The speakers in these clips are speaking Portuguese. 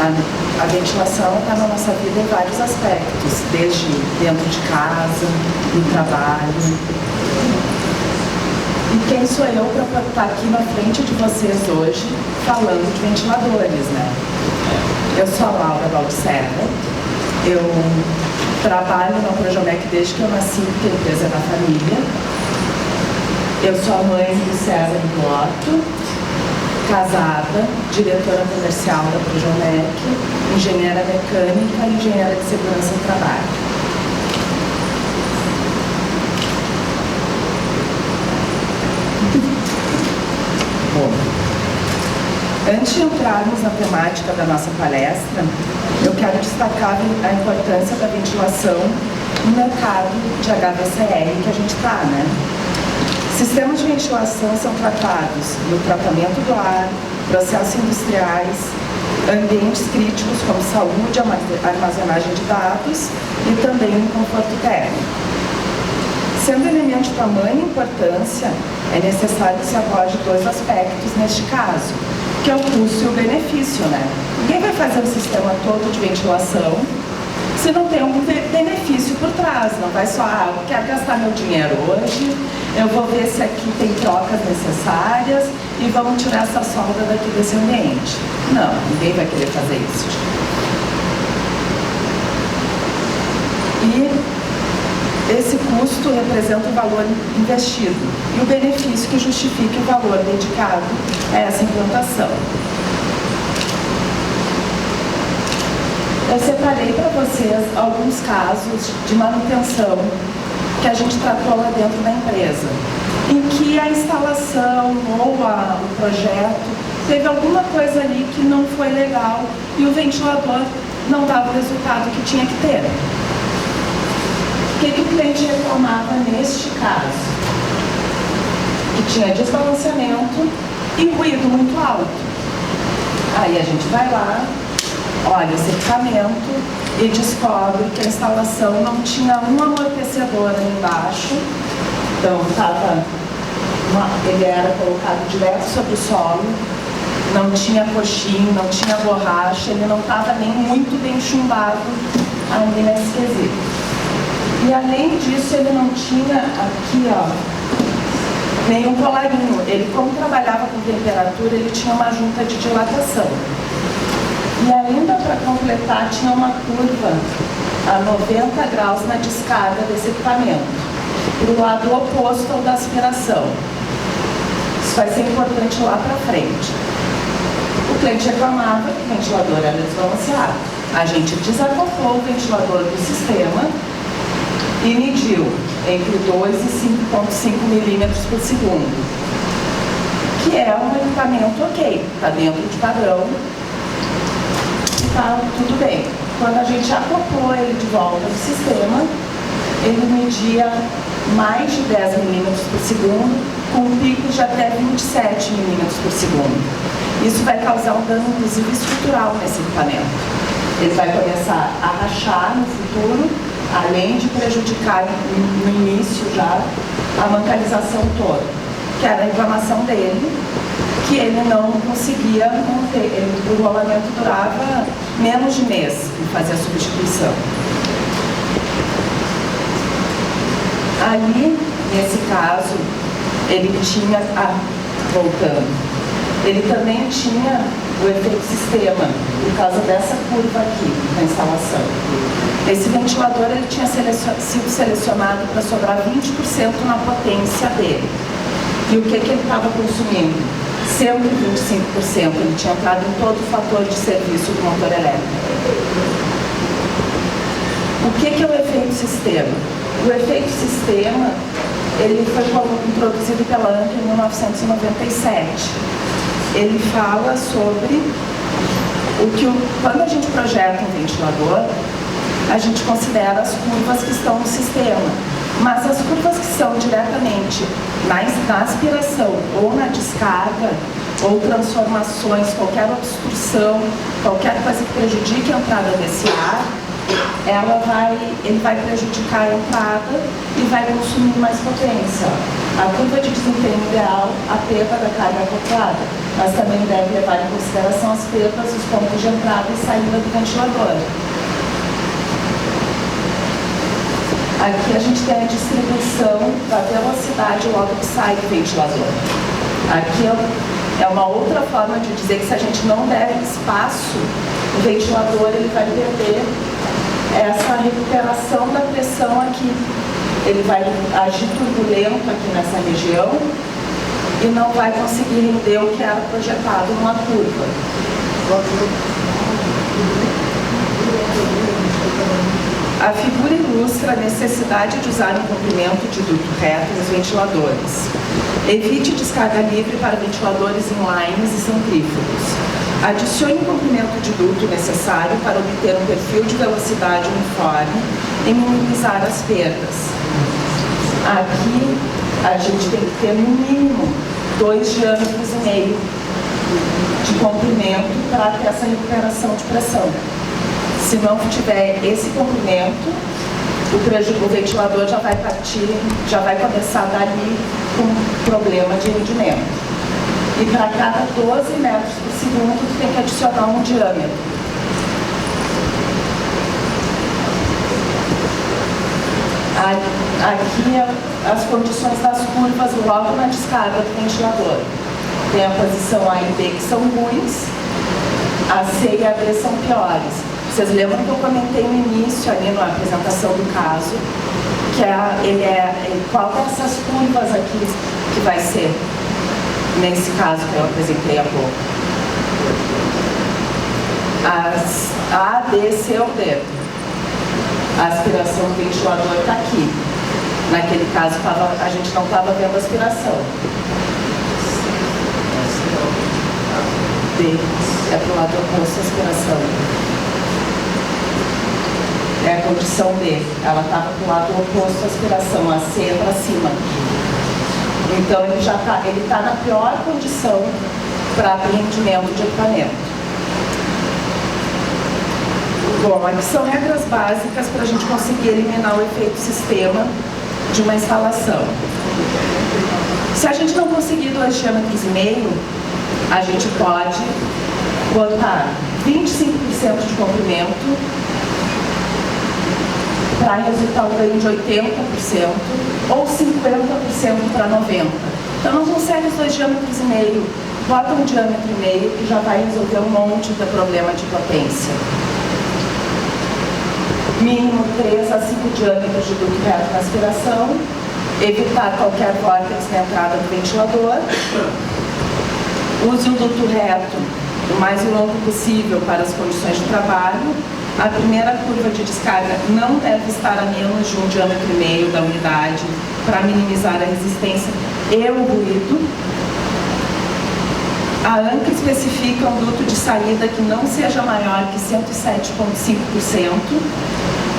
A ventilação está na nossa vida em vários aspectos, desde dentro de casa, no trabalho. E quem sou eu para estar aqui na frente de vocês hoje falando de ventiladores, né? Eu sou a Laura Baldicerra, eu trabalho na Projomec desde que eu nasci, porque a empresa é da família. Eu sou a mãe do César Blotto, casada, diretora comercial da Projomec, engenheira mecânica e engenheira de segurança do trabalho. Antes de entrarmos na temática da nossa palestra, eu quero destacar a importância da ventilação no mercado de HVACR que a gente está, né? Sistemas de ventilação são tratados no tratamento do ar, processos industriais, ambientes críticos como saúde, armazenagem de dados e também no conforto térmico. Sendo elemento de tamanha importância, é necessário que se aborde dois aspectos neste caso, que é o custo e o benefício, né? Ninguém vai fazer um sistema todo de ventilação se não tem algum benefício por trás, não vai só, eu quero gastar meu dinheiro hoje, eu vou ver se aqui tem trocas necessárias e vamos tirar essa solda daqui desse ambiente. Não, ninguém vai querer fazer isso. E esse custo representa o valor investido e o benefício que justifique o valor dedicado a essa implantação. Eu separei para vocês alguns casos de manutenção que a gente tratou lá dentro da empresa, em que a instalação ou o projeto teve alguma coisa ali que não foi legal e o ventilador não dava o resultado que tinha que ter. O que o cliente reclamava neste caso? Que tinha desbalanceamento e ruído muito alto. Aí a gente vai lá, olha esse equipamento e descobre que a instalação não tinha um amortecedor ali embaixo, então ele era colocado direto sobre o solo, não tinha coxinho, não tinha borracha, ele não estava nem muito bem chumbado ainda nesse quesito. E além disso, ele não tinha aqui, ó, nenhum colarinho. Ele, como trabalhava com temperatura, ele tinha uma junta de dilatação. E ainda para completar, tinha uma curva a 90 graus na descarga desse equipamento, para o lado oposto ao da aspiração. Isso vai ser importante lá para frente. O cliente reclamava que o ventilador era desbalanceado. A gente desacoplou o ventilador do sistema e mediu entre 2 e 5,5 milímetros por segundo, que é um equipamento ok, está dentro de padrão, está tudo bem. Quando a gente acoplou ele de volta no sistema, ele media mais de 10 milímetros por segundo, com picos de até 27 milímetros por segundo. Isso vai causar um dano, inclusive, estrutural nesse equipamento. Ele vai começar a rachar no futuro, além de prejudicar no início já a bancarização toda, que era a reclamação dele, que ele não conseguia manter, o rolamento durava menos de mês em fazer a substituição. Ali, nesse caso, ele tinha, voltando, ele também tinha o efeito sistema, por causa dessa curva aqui na instalação. Esse ventilador ele tinha sido selecionado para sobrar 20% na potência dele. E o que ele estava consumindo? 125%. Ele tinha entrado em todo o fator de serviço do motor elétrico. O que é o efeito sistema? O efeito sistema ele foi introduzido pela ANCA em 1997. Ele fala sobre quando a gente projeta um ventilador, a gente considera as curvas que estão no sistema, mas as curvas que são diretamente na aspiração ou na descarga, ou transformações, qualquer obstrução, qualquer coisa que prejudique a entrada desse ar, ele vai prejudicar a entrada e vai consumir mais potência. A curva de desempenho ideal, a perda da carga acoplada, mas também deve levar em consideração as perdas dos pontos de entrada e saída do ventilador. Aqui a gente tem a distribuição da velocidade logo que sai do ventilador. Aqui é uma outra forma de dizer que se a gente não der espaço, o ventilador ele vai perder essa recuperação da pressão aqui. Ele vai agir turbulento aqui nessa região e não vai conseguir render o que era projetado numa curva. A figura ilustra a necessidade de usar um comprimento de duto reto nos ventiladores. Evite descarga livre para ventiladores inlines e centrífugos. Adicione o comprimento de duto necessário para obter um perfil de velocidade uniforme e minimizar as perdas. Aqui a gente tem que ter no mínimo 2,5 diâmetros de comprimento para ter essa recuperação de pressão. Se não tiver esse comprimento, o ventilador já vai partir, já vai começar dali com problema de rendimento. E para cada 12 metros por segundo, tu tem que adicionar 1 diâmetro. Aqui as condições das curvas logo na descarga do ventilador. Tem a posição A e B que são ruins, a C e a D são piores. Vocês lembram que eu comentei no início, ali na apresentação do caso, que qual dessas curvas aqui que vai ser, nesse caso que eu apresentei há pouco? As A, D, C ou D. A aspiração do ventilador está aqui. Naquele caso, a gente não estava vendo a aspiração. D é para o lado oposto à aspiração. É a condição D. Ela estava para o lado oposto à aspiração. A C é para cima. Então, ele está na pior condição para apreendimento de equipamento. Bom, aqui são regras básicas para a gente conseguir eliminar o efeito sistema de uma instalação. Se a gente não conseguir 2,5 diâmetros, a gente pode botar 25% de comprimento para resultar um ganho de 80% ou 50% para 90%. Então não consegue os 2,5 diâmetros, bota 1,5 diâmetro que já vai resolver um monte de problema de potência. Mínimo 3 a 5 diâmetros de duto reto na aspiração, evitar qualquer vórtice na entrada do ventilador, use o duto reto o mais longo possível para as condições de trabalho. A primeira curva de descarga não deve estar a menos de 1,5 diâmetro da unidade para minimizar a resistência e o ruído. A ANCA especifica um duto de saída que não seja maior que 107,5%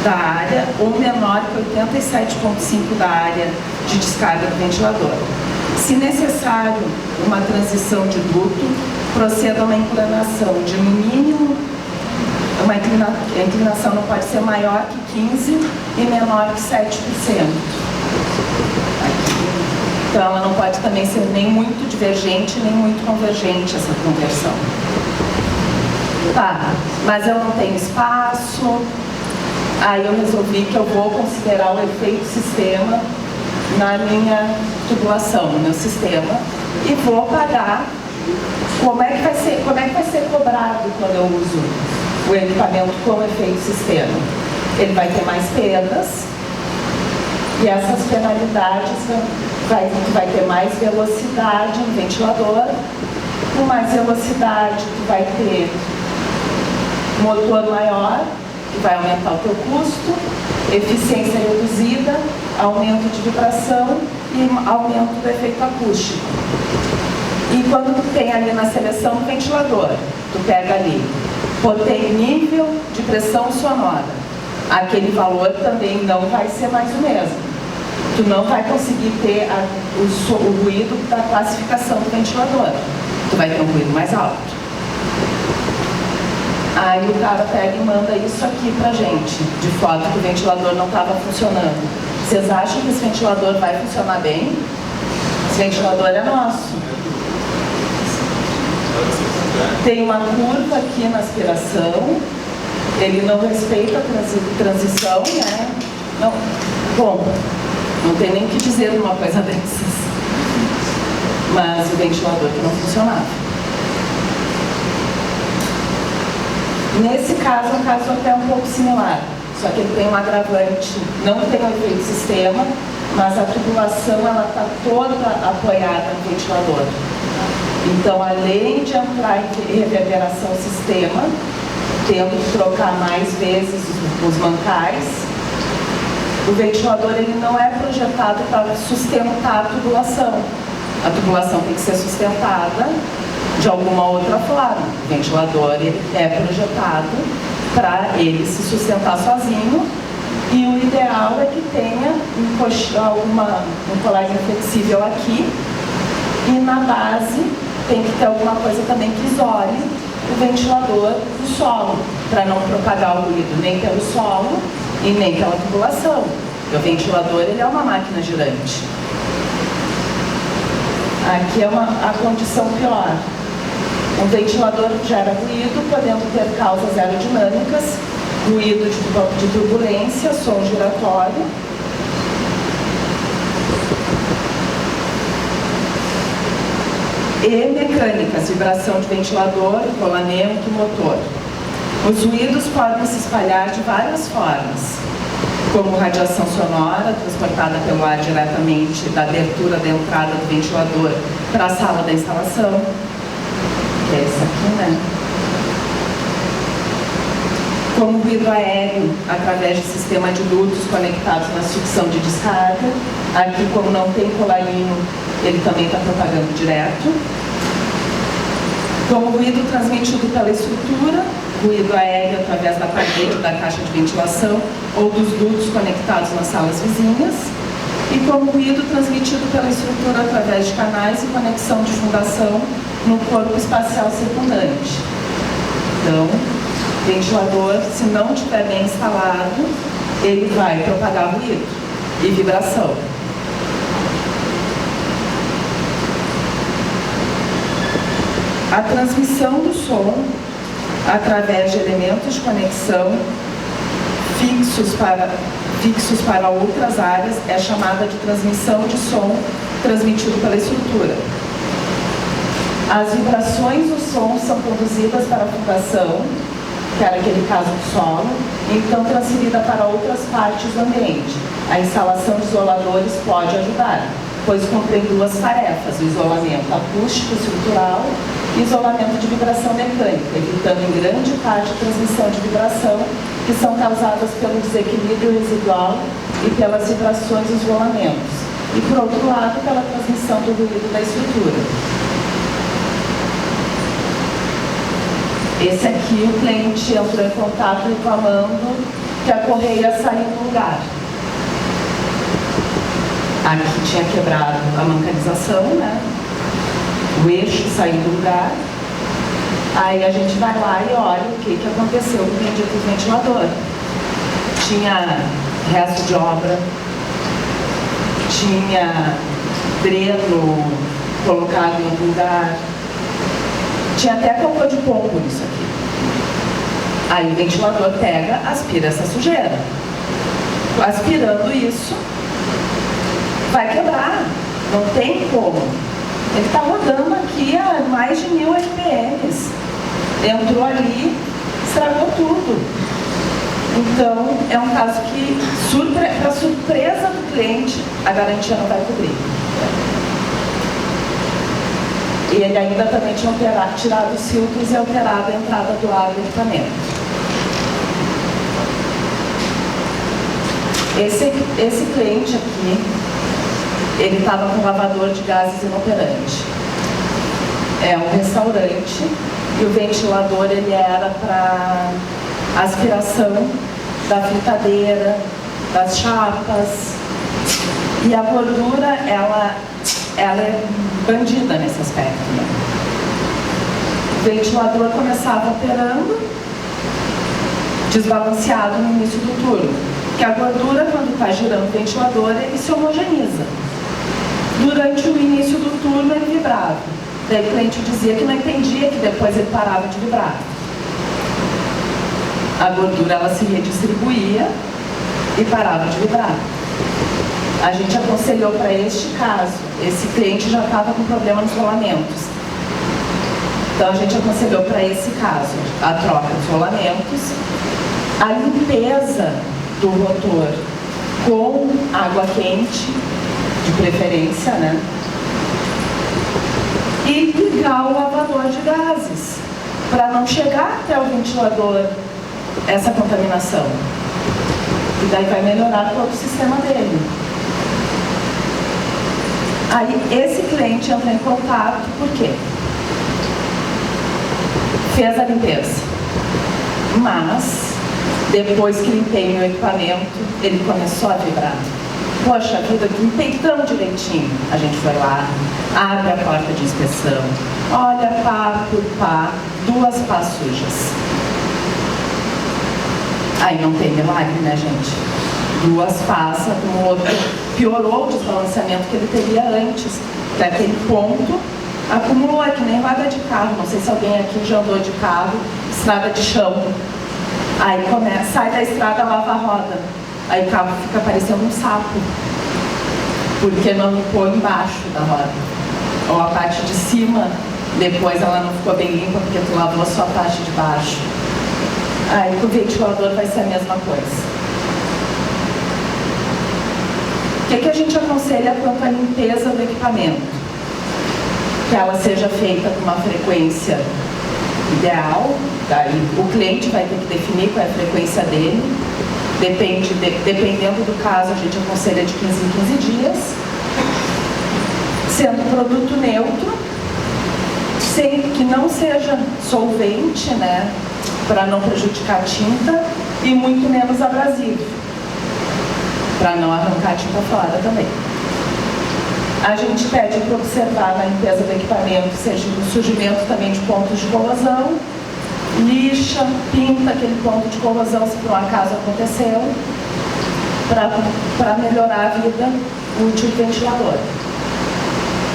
da área ou menor que 87,5% da área de descarga do ventilador. Se necessário uma transição de duto, proceda a uma inclinação de no mínimo, a inclinação não pode ser maior que 15% e menor que 7%. Então, ela não pode também ser nem muito divergente, nem muito convergente, essa conversão. Tá, mas eu não tenho espaço, aí eu resolvi que eu vou considerar o efeito sistema na minha tubulação, no meu sistema, e vou pagar como é que vai ser cobrado quando eu uso o equipamento com efeito sistema. Ele vai ter mais perdas, e essas penalidades vai ter mais velocidade no ventilador, com mais velocidade tu vai ter motor maior, que vai aumentar o teu custo, eficiência reduzida, aumento de vibração e aumento do efeito acústico. E quando tu tem ali na seleção do ventilador, tu pega ali, tem nível de pressão sonora, aquele valor também não vai ser mais o mesmo. Tu não vai conseguir ter o ruído da classificação do ventilador. Tu vai ter um ruído mais alto. Aí o cara pega e manda isso aqui pra gente, de foto que o ventilador não estava funcionando. Vocês acham que esse ventilador vai funcionar bem? Esse ventilador é nosso. Tem uma curva aqui na aspiração, ele não respeita a transição, né? Não, bom, não tem nem o que dizer de uma coisa dessas. Mas o ventilador que não funcionava. Nesse caso, é um caso até um pouco similar, só que ele tem um agravante, não tem o efeito sistema, mas a tubulação ela está toda apoiada no ventilador. Então, além de entrar em reverberação sistema, tendo que trocar mais vezes os mancais, o ventilador ele não é projetado para sustentar a tubulação. A tubulação tem que ser sustentada de alguma outra forma. O ventilador ele é projetado para ele se sustentar sozinho, e o ideal é que tenha um colágeno flexível aqui, e na base tem que ter alguma coisa também que isole o ventilador do solo, para não propagar o ruído nem pelo solo e nem pela tubulação. O ventilador ele é uma máquina girante. Aqui é a condição pior. Um ventilador gera ruído, podendo ter causas aerodinâmicas, ruído de turbulência, som giratório. E mecânicas, vibração de ventilador, rolamento, motor. Os ruídos podem se espalhar de várias formas, como radiação sonora, transportada pelo ar diretamente da abertura da entrada do ventilador para a sala da instalação, que é essa aqui, né? Como ruído aéreo, através de sistema de dutos conectados na sucção de descarga. Aqui, como não tem colarinho, ele também está propagando direto. Como ruído transmitido pela estrutura, ruído aéreo através da parede da caixa de ventilação ou dos dutos conectados nas salas vizinhas. E como ruído transmitido pela estrutura através de canais e conexão de fundação no corpo espacial circundante. Então, ventilador, se não estiver bem instalado, ele vai propagar ruído e vibração. A transmissão do som através de elementos de conexão fixos para outras áreas é chamada de transmissão de som transmitido pela estrutura. As vibrações do som são conduzidas para a fundação, que era aquele caso do solo, e então transferida para outras partes do ambiente. A instalação de isoladores pode ajudar, pois contém duas tarefas: o isolamento acústico estrutural e isolamento de vibração mecânica, evitando em grande parte a transmissão de vibração, que são causadas pelo desequilíbrio residual e pelas vibrações dos rolamentos, e por outro lado, pela transmissão do ruído da estrutura. Esse aqui, o cliente entrou em contato reclamando que a correia saiu do lugar. Aqui tinha quebrado a mancanização, né? O eixo saiu do lugar. Aí a gente vai lá e olha o que aconteceu com o bendito ventilador. Tinha resto de obra, tinha dreno colocado em outro lugar, tinha até cocô de pombo nisso aqui. Aí o ventilador pega, aspira essa sujeira. Aspirando isso, vai quebrar, não tem como. Ele está rodando aqui a mais de 1000 RPMs. Entrou ali, estragou tudo. Então, é um caso que, para surpresa do cliente, a garantia não vai cobrir. E ele ainda também tinha tirado os filtros e alterado a entrada do ar do equipamento. Esse cliente aqui, ele estava com um lavador de gases inoperante. É um restaurante e o ventilador ele era para aspiração da fritadeira, das chapas. E a gordura, ela é bandida nesse aspecto, né? O ventilador começava operando desbalanceado no início do turno, porque a gordura, quando está girando o ventilador, ele se homogeneiza. Durante o início turno ele vibrava. Daí o cliente dizia que não entendia, que depois ele parava de vibrar. A gordura ela se redistribuía e parava de vibrar. A gente aconselhou para este caso, esse cliente já estava com problema nos rolamentos. Então a gente aconselhou para esse caso a troca dos rolamentos, a limpeza do rotor com água quente, de preferência, né? E ligar o lavador de gases, para não chegar até o ventilador essa contaminação. E daí vai melhorar todo o sistema dele. Aí esse cliente entra em contato, por quê? Fez a limpeza, mas depois que limpei meu equipamento, ele começou a vibrar. Poxa vida, limpei tão direitinho. A gente foi lá, abre a porta de inspeção, olha pá por pá, 2 pás sujas. Aí não tem milagre, né, gente? 2 pás, um outro piorou o desbalanceamento que ele teria antes, que aquele ponto acumulou, é que nem roda de carro. Não sei se alguém aqui já andou de carro, estrada de chão. Aí sai da estrada, lava a roda. Aí o carro fica parecendo um sapo, porque não limpou embaixo da roda. Ou a parte de cima, depois ela não ficou bem limpa, porque tu lavou só a parte de baixo. Aí com o ventilador vai ser a mesma coisa. O que a gente aconselha quanto à limpeza do equipamento? Que ela seja feita com uma frequência ideal, daí o cliente vai ter que definir qual é a frequência dele, dependendo do caso a gente aconselha de 15 em 15 dias, sendo produto neutro, sem que não seja solvente, né, para não prejudicar a tinta, e muito menos abrasivo, para não arrancar a tinta fora também. A gente pede para observar na limpeza do equipamento, seja o surgimento também de pontos de corrosão, lixa, pinta aquele ponto de corrosão se por um acaso aconteceu, para melhorar a vida útil do ventilador.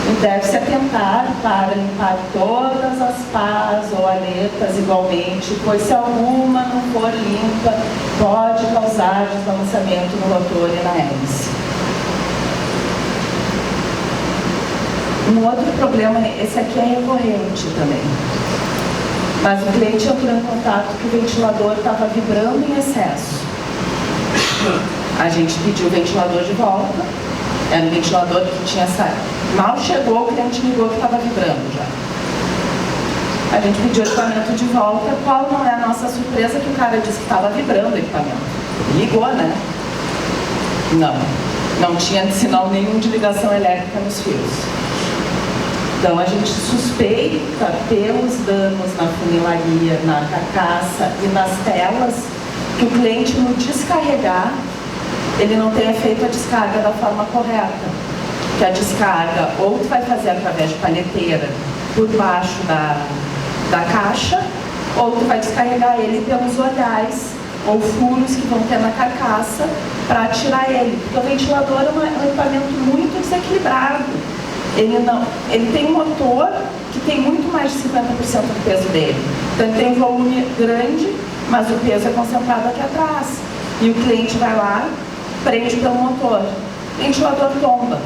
E deve-se atentar para limpar todas as pás ou aletas igualmente, pois se alguma não for limpa, pode causar desbalanceamento no rotor e na hélice. Um outro problema, esse aqui é recorrente também, mas o cliente entrou em contato que o ventilador estava vibrando em excesso. A gente pediu o ventilador de volta, era um ventilador que tinha saído. Mal chegou, o cliente ligou que estava vibrando já. A gente pediu o equipamento de volta, qual não é a nossa surpresa que o cara disse que estava vibrando o equipamento. Ligou, né? Não tinha sinal nenhum de ligação elétrica nos fios. Então a gente suspeita pelos danos na funilaria, na carcaça e nas telas, que o cliente no descarregar, ele não tenha feito a descarga da forma correta. Que a descarga ou tu vai fazer através de palheteira por baixo da caixa, ou tu vai descarregar ele pelos olhais ou furos que vão ter na carcaça para tirar ele. Porque o ventilador é um equipamento muito desequilibrado. Ele tem um motor que tem muito mais de 50% do peso dele. Então ele tem um volume grande, mas o peso é concentrado aqui atrás. E o cliente vai lá, prende pelo motor. O ventilador tomba.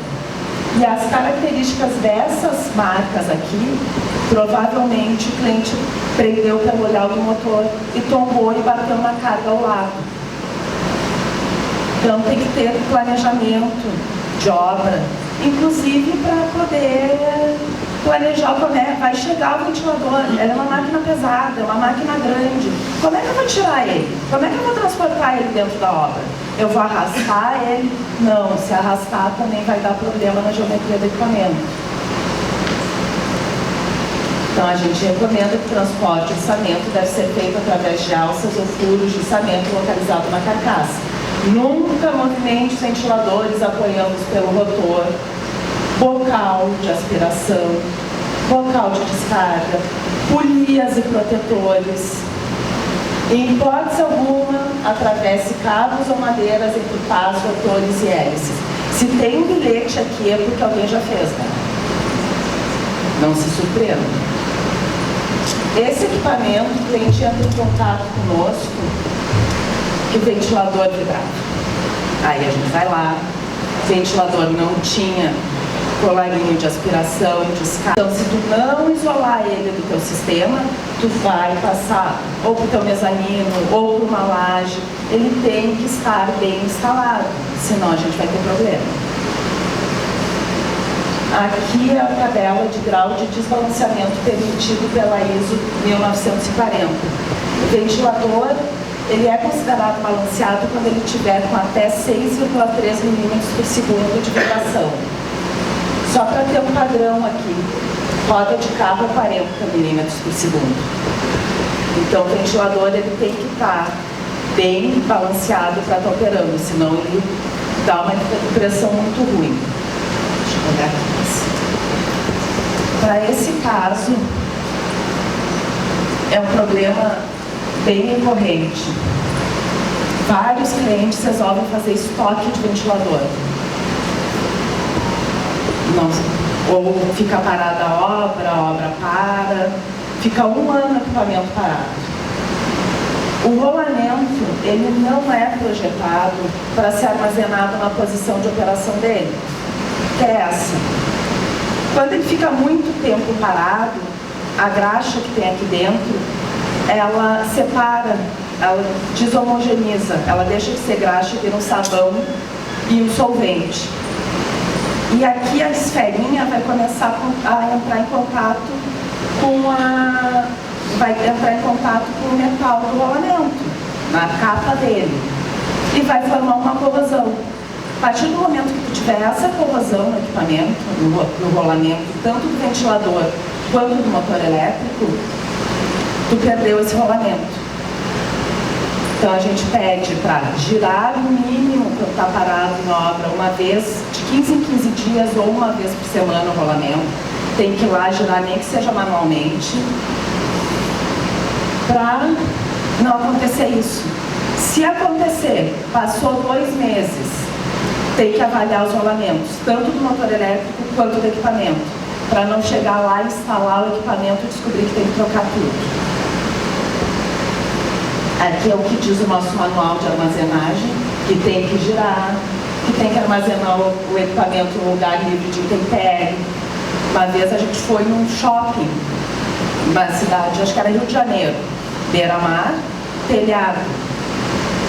E as características dessas marcas aqui, provavelmente o cliente prendeu pelo olhar do motor e tombou e bateu na carga ao lado. Então tem que ter planejamento de obra, inclusive para poder planejar como é, vai chegar o ventilador, ela é uma máquina pesada, é uma máquina grande. Como é que eu vou tirar ele? Como é que eu vou transportar ele dentro da obra? Eu vou arrastar ele? Não, se arrastar também vai dar problema na geometria do equipamento. Então a gente recomenda que o transporte de içamento deve ser feito através de alças ou furos de içamento localizado na carcaça. Nunca movimente os ventiladores apoiando-os pelo rotor, bocal de aspiração, bocal de descarga, polias e protetores. Em hipótese alguma, atravesse cabos ou madeiras entre pás, rotores e hélices. Se tem um bilhete aqui é porque alguém já fez, né? Não se surpreenda. Esse equipamento, o cliente entra em contato conosco, que o ventilador vibrava. Aí a gente vai lá, o ventilador não tinha colarinho de aspiração, de escape. Então, se tu não isolar ele do teu sistema, tu vai passar ou para o teu mezanino, ou para uma laje. Ele tem que estar bem instalado, senão a gente vai ter problema. Aqui é a tabela de grau de desbalanceamento permitido pela ISO 1940. O ventilador, ele é considerado balanceado quando ele tiver com até 6,3 milímetros por segundo de vibração. Só para ter um padrão aqui, roda de carro a 40 milímetros por segundo. Então, o ventilador ele tem que estar bem balanceado para estar operando, senão ele dá uma pressão muito ruim. Deixa eu olhar aqui. Para esse caso, é um problema bem recorrente. Vários clientes resolvem fazer estoque de ventilador. Não, ou fica parada a obra para, fica um ano o equipamento parado. O rolamento, ele não é projetado para ser armazenado na posição de operação dele, que é essa. Quando ele fica muito tempo parado, a graxa que tem aqui dentro, ela separa, ela deshomogeneiza, ela deixa de ser graxa, vira um sabão e um solvente. E aqui a esferinha vai começar a entrar em contato com o metal do rolamento, na capa dele, e vai formar uma corrosão. A partir do momento que tu tiver essa corrosão no equipamento, no rolamento, tanto do ventilador quanto do motor elétrico, tu perdeu esse rolamento. Então a gente pede para girar no mínimo quando está parado em obra, uma vez de 15 em 15 dias ou uma vez por semana o rolamento. Tem que ir lá girar, nem que seja manualmente, para não acontecer isso. Se acontecer, passou 2 meses, tem que avaliar os rolamentos, tanto do motor elétrico quanto do equipamento, para não chegar lá, instalar o equipamento e descobrir que tem que trocar tudo. Aqui é o que diz o nosso manual de armazenagem, que tem que girar, que tem que armazenar o equipamento em um lugar livre de intempérie. Uma vez a gente foi num shopping, uma cidade, acho que era Rio de Janeiro, beira-mar, telhado.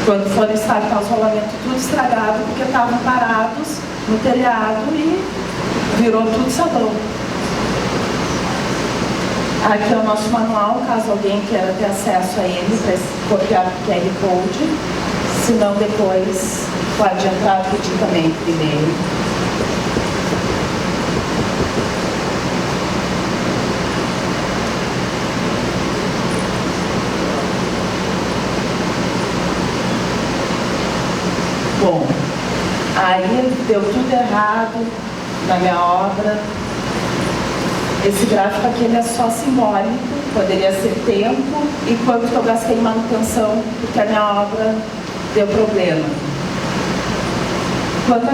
Quando foram startar os rolamentos, tudo estragado, porque estavam parados no telhado e virou tudo sabão. Aqui é o nosso manual, caso alguém queira ter acesso a ele, para copiar o QR Code. Se não, depois pode entrar e pedir também por e-mail. Bom, aí deu tudo errado na minha obra. Esse gráfico aqui ele é só simbólico, poderia ser tempo e quanto que eu gastei em manutenção, porque a minha obra deu problema. Quando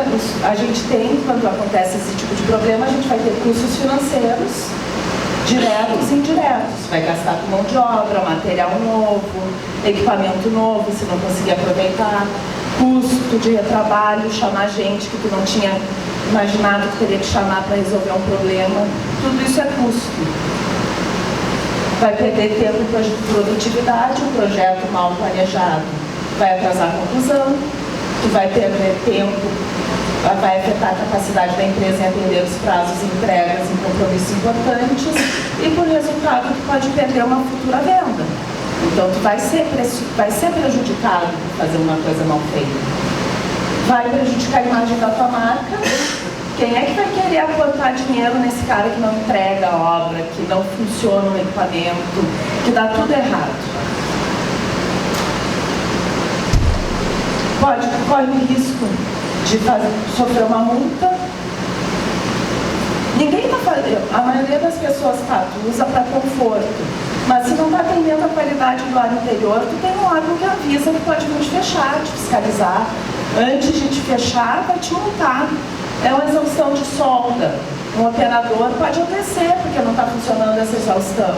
a gente tem, quando acontece esse tipo de problema, a gente vai ter custos financeiros, diretos e indiretos. Vai gastar com mão de obra, material novo, equipamento novo, se não conseguir aproveitar, custo de retrabalho, chamar gente que tu não tinha imaginado que teria que chamar para resolver um problema. Tudo isso é custo. Vai perder tempo de produtividade, um projeto mal planejado vai atrasar a conclusão, tu vai perder tempo, vai afetar a capacidade da empresa em atender os prazos e entregas em compromissos importantes e, por resultado, tu pode perder uma futura venda. Então, tu vai ser prejudicado por fazer uma coisa mal feita. Vai prejudicar a imagem da tua marca. Quem é que vai querer aportar dinheiro nesse cara que não entrega a obra, que não funciona o equipamento, que dá tudo errado? Corre o risco de sofrer uma multa. Ninguém está fazendo, a maioria das pessoas usa para conforto, mas se não está atendendo a qualidade do ar interior, tu tem um órgão que avisa que pode vir te fechar, te fiscalizar. Antes de te fechar, vai te multar. É uma exaustão de solda, Um operador pode acontecer, porque não está funcionando essa exaustão.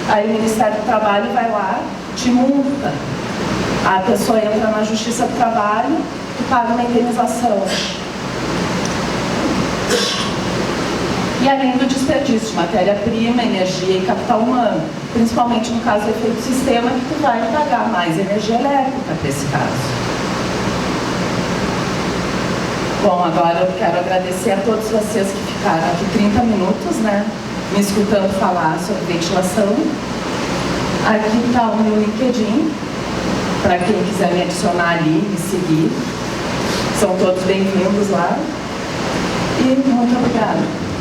Aí o Ministério do Trabalho vai lá, te multa. A pessoa entra na Justiça do Trabalho e paga uma indenização. E além do desperdício de matéria-prima, energia e capital humano, principalmente no caso do efeito sistema, que tu vai pagar mais energia elétrica para esse caso. Bom, agora eu quero agradecer a todos vocês que ficaram aqui 30 minutos, né, me escutando falar sobre ventilação. Aqui está o meu LinkedIn, para quem quiser me adicionar ali, me seguir. São todos bem-vindos lá. E muito obrigada.